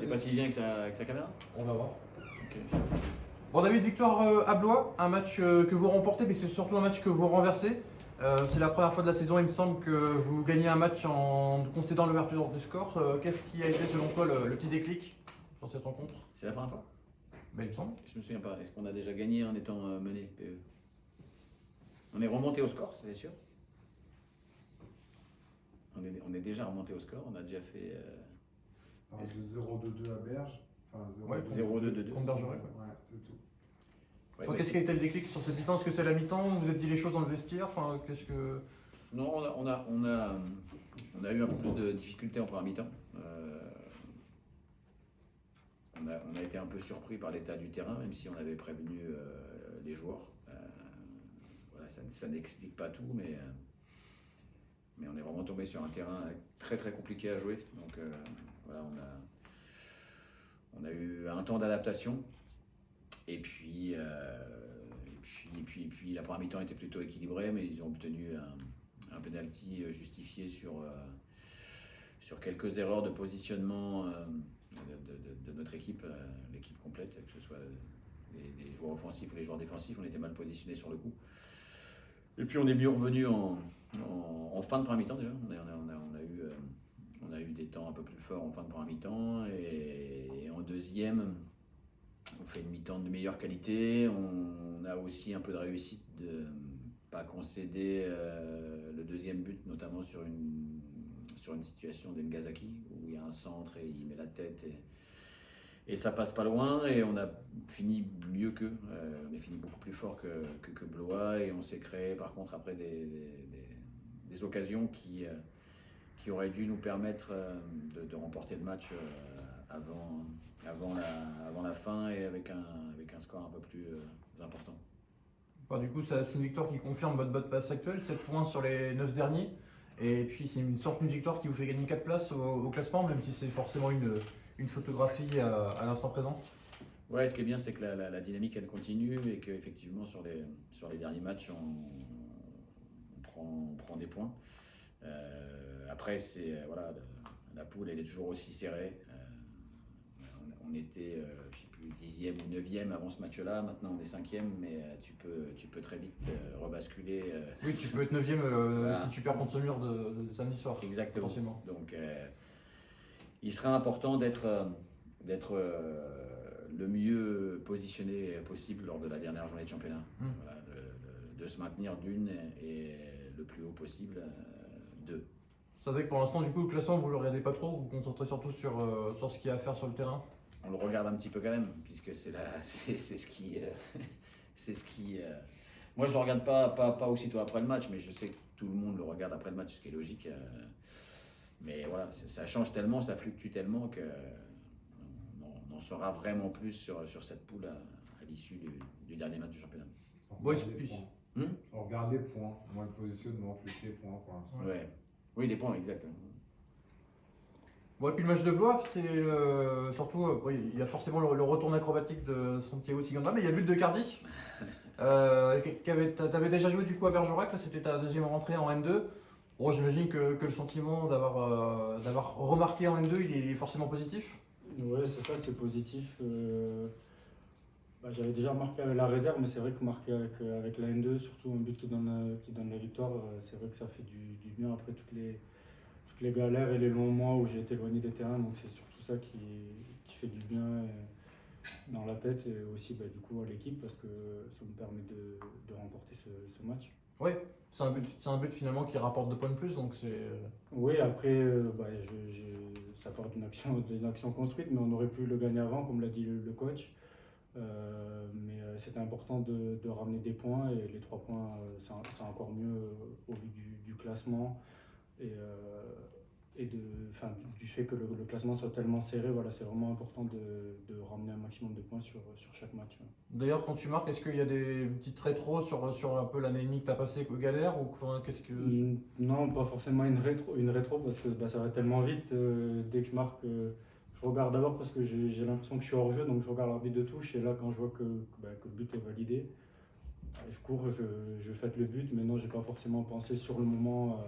sais pas s'il vient avec sa caméra. On va voir. Ok. Bon David, victoire à Blois, un match que vous remportez, mais c'est surtout un match que vous renversez. C'est la première fois de la saison, il me semble, que vous gagnez un match en concédant l'ouverture du score. Qu'est-ce qui a été selon toi le petit déclic sur cette rencontre? C'est la première fois? Ben, il me semble. Je me souviens pas. Est-ce qu'on a déjà gagné en étant mené PE? On est remonté au score, c'est sûr. On est déjà remonté au score. On a déjà fait. Enfin, le 0-2-2 à Berge. Enfin, Ouais, 0-2-2. Contre Bergerac, ouais. Ouais, c'est tout. Ouais, Enfin, qu'est-ce qui a été le déclic sur cette mi-temps? Est-ce que c'est la mi-temps? Vous vous êtes dit les choses dans le vestiaire? Enfin, qu'est-ce que... Non, on a eu un peu plus de difficultés en première mi-temps. On a été un peu surpris par l'état du terrain, même si on avait prévenu les joueurs. Voilà, ça n'explique pas tout, mais on est vraiment tombé sur un terrain très très compliqué à jouer. Donc voilà, on a eu un temps d'adaptation. Et puis la première mi-temps était plutôt équilibrée, mais ils ont obtenu un penalty justifié sur quelques erreurs de positionnement de notre équipe, l'équipe complète, que ce soit les joueurs offensifs ou les joueurs défensifs. On était mal positionnés sur le coup. Et puis on est mieux revenu en fin de première mi-temps déjà. On a eu des temps un peu plus forts en fin de première mi-temps, et en deuxième, on fait une mi-temps de meilleure qualité. On a aussi un peu de réussite de ne pas concéder le deuxième but, notamment sur une situation d'Engazaki, où il y a un centre et il met la tête et ça passe pas loin, et on a fini mieux qu'eux. On est fini beaucoup plus fort que Blois, et on s'est créé par contre après des occasions qui auraient dû nous permettre de remporter le match avant la fin, et avec un score un peu plus important. Enfin, du coup, c'est une victoire qui confirme votre bonne passe actuelle, 7 points sur les 9 derniers. Et puis c'est une sorte de victoire qui vous fait gagner 4 places au classement, même si c'est forcément une photographie à l'instant présent. Ouais, ce qui est bien, c'est que la dynamique elle continue, et qu'effectivement sur les derniers matchs on prend des points. Après, voilà, la poule elle est toujours aussi serrée. On était, je sais plus, 10e ou 9e avant ce match-là. Maintenant, on est 5e, mais tu peux très vite rebasculer. Oui, tu peux être 9ème Voilà. si tu perds contre ce mur de samedi soir. Exactement. Potentiellement. Donc, il sera important d'être le mieux positionné possible lors de la dernière journée de championnat. Voilà, de se maintenir d'une, et le plus haut possible, deux. Ça fait que pour l'instant, du coup, le classement, vous ne le regardez pas trop, vous vous concentrez surtout sur ce qu'il y a à faire sur le terrain. On le regarde un petit peu quand même, puisque c'est ce qui... Moi, je le regarde pas aussitôt après le match, mais je sais que tout le monde le regarde après le match, ce qui est logique. Mais voilà, ça change tellement, ça fluctue tellement que on en saura vraiment plus sur cette poule à l'issue du dernier match du championnat. Ouais, On regarde les points, moins de positionnement, plus les points pour l'instant. Ouais. Oui, les points, exactement. Bon, et puis le match de Blois, c'est surtout, oui, il y a forcément le retour acrobatique de Santiago Siganda, mais il y a le but de Cardi. T'avais déjà joué du coup à Bergerac, là c'était ta deuxième rentrée en N2. Bon, j'imagine que le sentiment d'avoir remarqué en N2, il est forcément positif. Ouais, c'est ça, c'est positif. J'avais déjà marqué avec la réserve, mais c'est vrai que marquer avec la N2, surtout un but qui donne la victoire, c'est vrai que ça fait du bien après toutes les galères et les longs mois où j'ai été éloigné des terrains. Donc c'est surtout ça qui fait du bien dans la tête, et aussi du coup à l'équipe, parce que ça me permet de remporter ce match. Oui, c'est un but finalement qui rapporte 2 points de plus, donc c'est... Oui, après, ça part d'une action construite, mais on aurait pu le gagner avant, comme l'a dit le coach. Mais c'était important de ramener des points, et les 3 points, c'est encore mieux au vu du classement, et du fait que le classement soit tellement serré. Voilà, c'est vraiment important de ramener un maximum de points sur chaque match. D'ailleurs, quand tu marques, est-ce qu'il y a des petites rétros sur un peu l'année que tu as passée galère, ou enfin, qu'est-ce que... Non, pas forcément une rétro, parce que ça va tellement vite. Dès que je marque, je regarde d'abord parce que j'ai l'impression que je suis hors jeu, donc je regarde l'arbitre de touche, et là quand je vois que le but est validé, je cours, je fête le but, mais non, j'ai pas forcément pensé sur le moment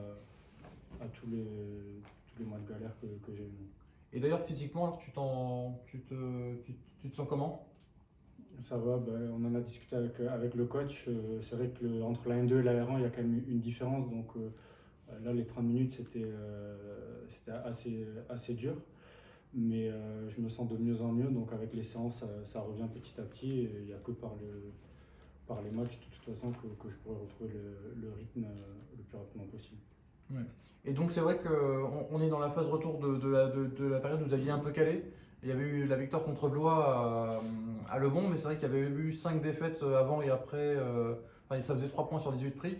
à tous les mois de galère que j'ai eu. Et d'ailleurs, physiquement, alors, tu te sens comment? Ça va, on en a discuté avec le coach. C'est vrai que entre la N2 et la R1, il y a quand même une différence. Donc là, les 30 minutes, c'était assez dur. Mais je me sens de mieux en mieux. Donc avec les séances, ça revient petit à petit. Et il n'y a que par les matchs, de toute façon, que je pourrais retrouver le rythme le plus rapidement possible. Ouais. Et donc c'est vrai qu'on est dans la phase retour de la période où vous aviez un peu calé. Il y avait eu la victoire contre Blois à Le Bon, mais c'est vrai qu'il y avait eu 5 défaites avant et après. Enfin, ça faisait 3 points sur 18 prix.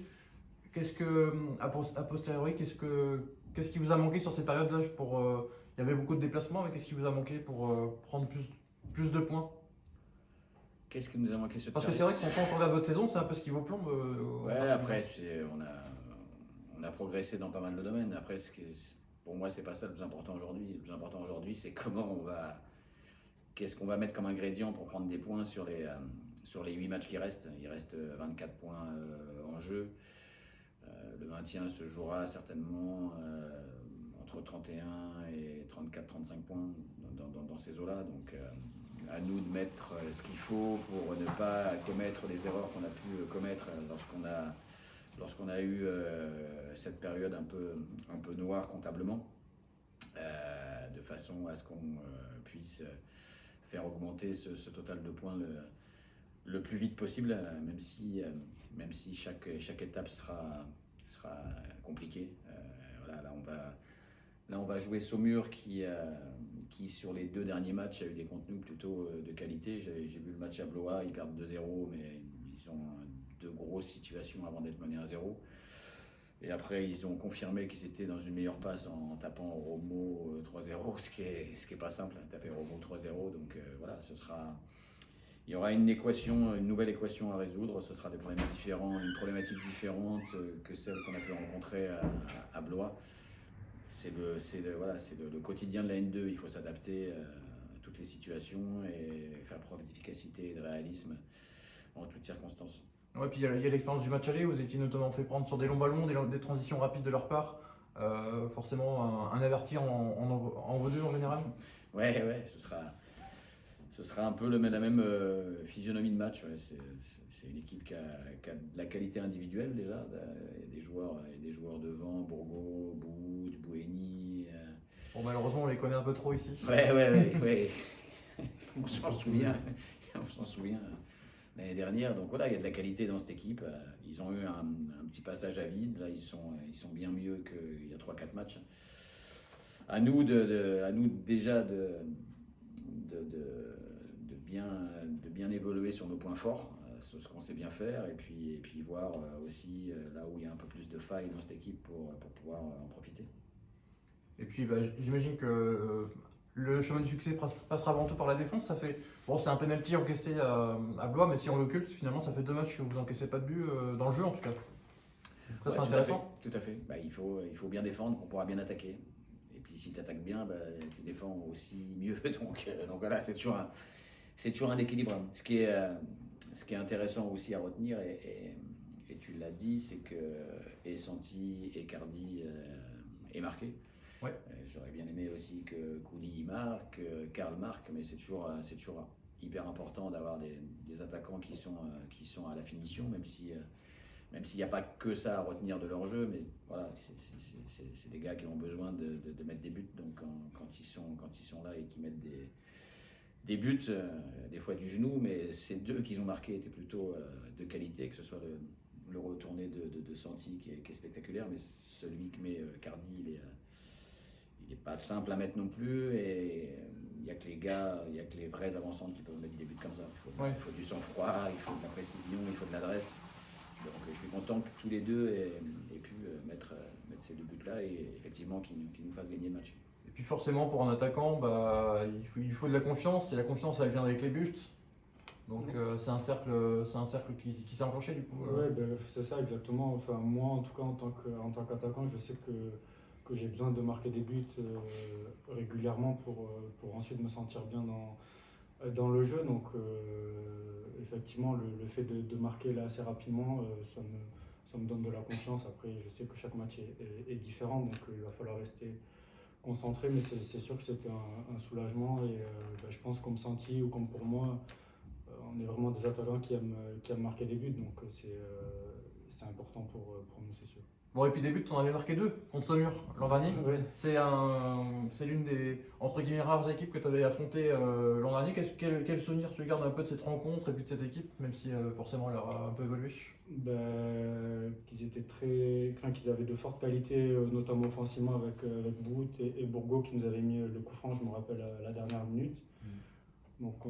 Qu'est-ce que, a posteriori, qu'est-ce qui vous a manqué sur ces périodes-là il y avait beaucoup de déplacements, mais qu'est-ce qui vous a manqué pour prendre plus de points? Qu'est-ce qui nous a manqué ce Parce que c'est vrai que quand on regarde votre saison, c'est un peu ce qui vous plombe. Ouais, après, on a progressé dans pas mal de domaines. Après, pour moi, c'est pas ça le plus important aujourd'hui. Le plus important aujourd'hui, c'est qu'est-ce qu'on va mettre comme ingrédient pour prendre des points sur les 8 matchs qui restent. Il reste 24 points en jeu. Le maintien se jouera certainement entre 31 et 34-35 points dans ces eaux-là. Donc, à nous de mettre ce qu'il faut pour ne pas commettre les erreurs qu'on a pu commettre lorsqu'on a eu cette période un peu noire comptablement, de façon à ce qu'on puisse faire augmenter ce total de points le plus vite possible, même si chaque étape sera compliquée. Voilà, là, on va jouer Saumur qui sur les 2 derniers matchs a eu des contenus plutôt de qualité. J'ai vu le match à Blois, ils perdent 2-0, mais ils ont 2 grosses situations avant d'être menés 1-0. Et après, ils ont confirmé qu'ils étaient dans une meilleure passe en tapant Romo 3-0, ce qui est pas simple, taper Romo 3-0. Donc voilà, il y aura une nouvelle équation à résoudre. Ce sera des problèmes différents, une problématique différente que celle qu'on a pu rencontrer à Blois. C'est le quotidien de la N2. Il faut s'adapter à toutes les situations et faire preuve d'efficacité et de réalisme en toutes circonstances. Ouais, puis il y a l'expérience du match aller, vous étiez notamment fait prendre sur des longs ballons, des transitions rapides de leur part. Forcément, un averti en vaut 2 en général. Ouais, ce sera un peu la même physionomie de match. Ouais. C'est une équipe qui a de la qualité individuelle déjà. Il y a des joueurs devant, Bourgo, Bout, Bouheny. Bon, malheureusement, on les connaît un peu trop ici. Ouais. On s'en souvient. L'année dernière. Donc voilà, il y a de la qualité dans cette équipe. Ils ont eu un petit passage à vide. Là, ils sont bien mieux qu'il y a 3-4 matchs. À nous déjà de bien évoluer sur nos points forts, sur ce qu'on sait bien faire, et puis voir aussi là où il y a un peu plus de failles dans cette équipe pour pouvoir en profiter. Et puis j'imagine que le chemin du succès passera avant tout par la défense. C'est un penalty encaissé à Blois, mais si on l'occulte, finalement, ça fait 2 matchs que vous encaissez pas de but dans le jeu en tout cas. Ça, Ouais, c'est intéressant. Tout à fait. Il faut bien défendre pour pouvoir bien attaquer. Et puis si tu attaques bien, tu défends aussi mieux. Donc voilà, c'est toujours un équilibre. Ce qui est intéressant aussi à retenir, et tu l'as dit, c'est que Santi et Cardi aient marqué. Ouais. J'aurais bien aimé aussi que Couli marque, Karl marque, mais c'est toujours hyper important d'avoir des attaquants qui sont à la finition, même s'il n'y a pas que ça à retenir de leur jeu, mais voilà, c'est des gars qui ont besoin de mettre des buts. Donc quand ils sont là et qu'ils mettent des buts, des fois du genou, mais ces 2 qu'ils ont marqués étaient plutôt de qualité, que ce soit le retourné de Santi qui est spectaculaire, mais celui que met Cardi, il est pas simple à mettre non plus, et il n'y a que les vrais avançants qui peuvent mettre des buts comme ça. Il faut du sang-froid, il faut de la précision, il faut de l'adresse. Donc je suis content que tous les 2 aient pu mettre ces 2 buts-là, et effectivement qu'ils nous fassent gagner le match. Et puis forcément, pour un attaquant, il faut de la confiance, et la confiance, elle vient avec les buts. Donc c'est un cercle qui s'est enclenché du coup. Ouais, c'est ça exactement. Enfin, moi, en tout cas, en tant qu'attaquant, je sais que j'ai besoin de marquer des buts régulièrement pour ensuite me sentir bien dans le jeu. Donc effectivement, le fait de marquer là assez rapidement, ça me donne de la confiance. Après, je sais que chaque match est différent, donc il va falloir rester concentré, mais c'est sûr que c'était un soulagement, et je pense comme Santi ou comme pour moi, on est vraiment des attaquants qui aiment marquer des buts, donc c'est important pour nous, c'est sûr. Bon, et puis des buts, tu en avais marqué 2 contre Saumur l'an dernier. Ouais. C'est l'une des, entre guillemets, rares équipes que tu avais affrontées l'an dernier. Quel souvenir tu gardes un peu de cette rencontre et puis de cette équipe, même si forcément elle a un peu évolué? Qu'ils avaient de fortes qualités, notamment offensivement avec Bout et Bourgo qui nous avait mis le coup franc, je me rappelle, à la dernière minute. Donc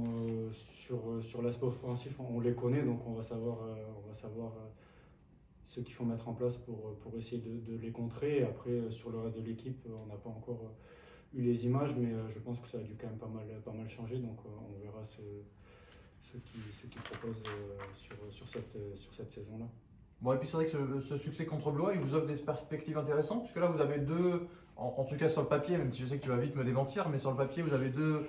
sur l'aspect offensif, on les connaît, donc on va savoir ce qu'il faut mettre en place pour essayer de les contrer. Et après, sur le reste de l'équipe, on n'a pas encore eu les images, mais je pense que ça a dû quand même pas mal changer. Donc on verra ce qu'ils proposent sur cette saison-là. Bon, et puis c'est vrai que ce succès contre Blois, il vous offre des perspectives intéressantes, puisque là vous avez en tout cas sur le papier, même si je sais que tu vas vite me démentir, mais sur le papier vous avez deux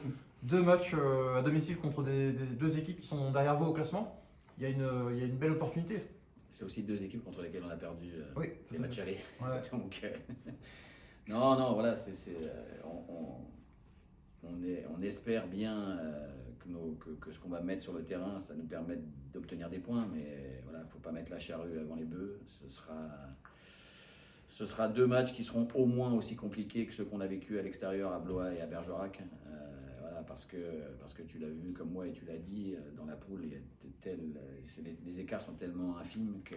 matchs à domicile contre des 2 équipes qui sont derrière vous au classement. Il y a une belle opportunité. C'est aussi 2 équipes contre lesquelles on a perdu Oui, les matchs allés. Ouais. Donc, non, voilà, on espère bien que ce qu'on va mettre sur le terrain, ça nous permet d'obtenir des points, mais voilà, il ne faut pas mettre la charrue avant les bœufs. Ce sera 2 matchs qui seront au moins aussi compliqués que ceux qu'on a vécu à l'extérieur à Blois et à Bergerac. Voilà, parce que tu l'as vu comme moi et tu l'as dit, dans la poule, les écarts sont tellement infimes que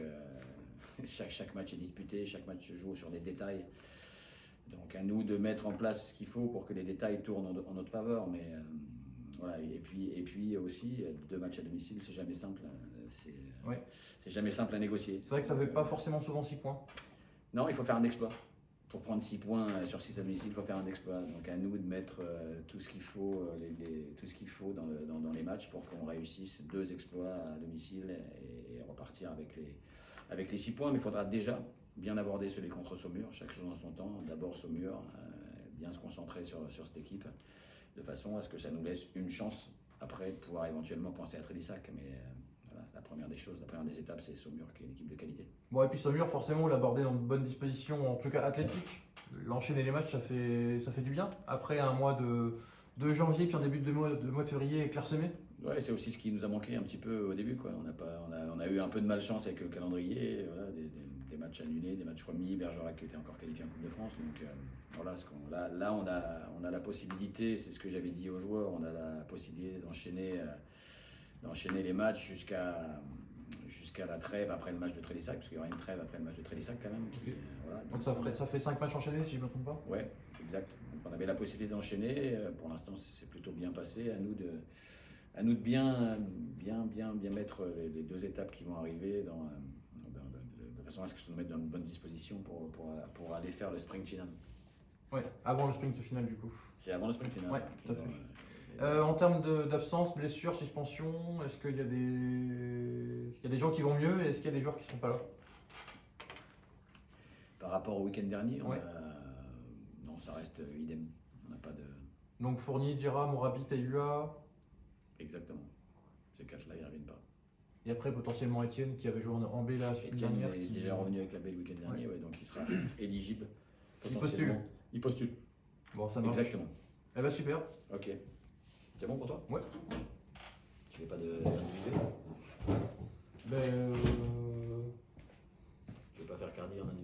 chaque match est disputé, chaque match se joue sur des détails. Donc à nous de mettre en place ce qu'il faut pour que les détails tournent en notre faveur. Mais voilà, et puis aussi 2 matchs à domicile, c'est jamais simple. C'est jamais simple à négocier. C'est vrai que ça ne fait pas forcément souvent 6 points. Non, il faut faire un exploit. Pour prendre 6 points sur 6 à domicile, il faut faire un exploit. Donc à nous de mettre tout ce qu'il faut, tout ce qu'il faut dans les matchs pour qu'on réussisse 2 exploits à domicile et repartir avec les 6 points. Mais il faudra déjà bien aborder celui contre Saumur, chaque chose en son temps. D'abord Saumur, bien se concentrer sur cette équipe, de façon à ce que ça nous laisse une chance après de pouvoir éventuellement penser à Trélissac. Mais voilà, la première des étapes, c'est Saumur qui est une équipe de qualité. Bon, et puis Saumur, forcément, vous l'abordez dans de bonnes dispositions, en tout cas athlétique. L'enchaîner les matchs, ça fait du bien. Après un mois de janvier, puis un début de mois de février clairsemé. Ouais, c'est aussi ce qui nous a manqué un petit peu au début, quoi. On a eu un peu de malchance avec le calendrier, voilà, des matchs annulés, des matchs remis, Bergerac qui était encore qualifié en Coupe de France. Donc voilà, là on a la possibilité, c'est ce que j'avais dit aux joueurs, on a la possibilité d'enchaîner les matchs jusqu'à la trêve après le match de Trélissac, parce qu'il y aura une trêve après le match de Trélissac quand même. Voilà, donc ça fait 5 matchs enchaînés, si je ne me trompe pas. Ouais, exact. Donc on avait la possibilité d'enchaîner. Pour l'instant, c'est plutôt bien passé. À nous de bien mettre les 2 étapes qui vont arriver de façon à ce que ça nous mette dans une bonne disposition pour aller faire le sprint final. Ouais, avant le sprint final du coup. C'est avant le sprint final. Ouais, tout à fait. En termes d'absence, blessure, suspension, est-ce qu'il y a des gens qui vont mieux et est-ce qu'il y a des joueurs qui ne sont pas là? Par rapport au week-end dernier, Ouais. non, ça reste idem. On n'a pas de. Donc Fournier, Dira, Mourabi, Taïlua. Exactement. Ces 4-là, ils ne reviennent pas. Et après potentiellement Étienne qui avait joué en B la semaine Etienne dernière. est déjà revenu avec la B le week-end dernier, ouais, donc il sera éligible. Il postule. Il postule. Bon, ça marche. Exactement. Eh ben super. Ok. C'est bon pour toi? Ouais. Tu fais pas d'individuel? Ben, Tu veux pas faire Cardi en individuel?